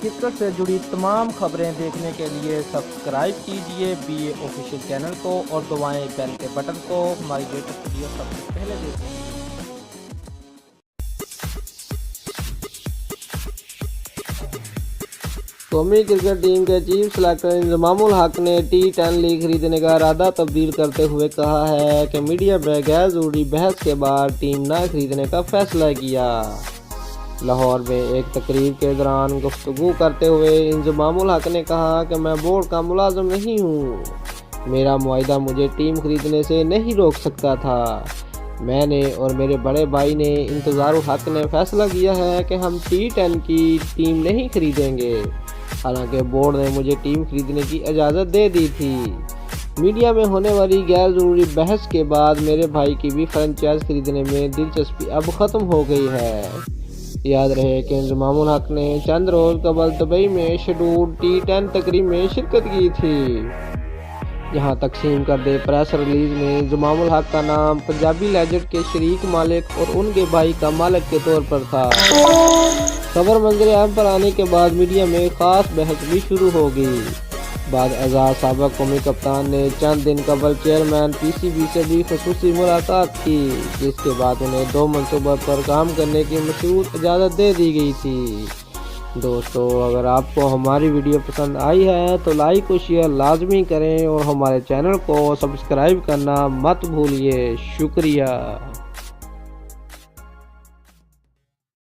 Cricket سے جڑی تمام خبریں دیکھنے کے لیے سبسکرائب کیجیے BA آفیشیل چینل کو اور دبائیں بیل کے بٹن کو۔ ہماری لیٹسٹ ویڈیو سب سے پہلے دیکھیں۔ قومی کرکٹ ٹیم کے چیف سلیکٹر انضمام الحق نے T10 لیگ خریدنے کا ارادہ تبدیل کرتے ہوئے کہا ہے کہ میڈیا میں غیر ضروری بحث کے بعد ٹیم نہ خریدنے کا فیصلہ کیا۔ لاہور میں ایک تقریب کے دوران گفتگو کرتے ہوئے انضمام الحق نے کہا کہ میں بورڈ کا ملازم نہیں ہوں، میرا معاہدہ مجھے ٹیم خریدنے سے نہیں روک سکتا تھا۔ میں نے اور میرے بڑے بھائی نے انتظار الحق نے فیصلہ کیا ہے کہ ہم T10 کی ٹیم نہیں خریدیں گے، حالانکہ بورڈ نے مجھے ٹیم خریدنے کی اجازت دے دی تھی۔ میڈیا میں ہونے والی غیر ضروری بحث کے بعد میرے بھائی کی بھی فرنچائز خریدنے میں دلچسپی اب ختم ہو گئی ہے۔ یاد رہے کہ انضمام الحق نے چند روز قبل دبئی میں شیڈول T10 تقریب میں شرکت کی تھی، جہاں تقسیم کردہ پریس ریلیز میں انضمام الحق کا نام پنجابی لیجنڈ کے شریک مالک اور ان کے بھائی کا مالک کے طور پر تھا۔ خبر منظر عام پر آنے کے بعد میڈیا میں خاص بحث بھی شروع ہو گئی۔ بعد ازاں سابق قومی کپتان نے چند دن قبل چیئرمین PCB سے بھی خصوصی ملاقات کی، جس کے بعد انہیں 2 منصوبوں پر کام کرنے کی مشروط اجازت دے دی گئی تھی۔ دوستو، اگر آپ کو ہماری ویڈیو پسند آئی ہے تو لائک و شیئر لازمی کریں اور ہمارے چینل کو سبسکرائب کرنا مت بھولیے۔ شکریہ۔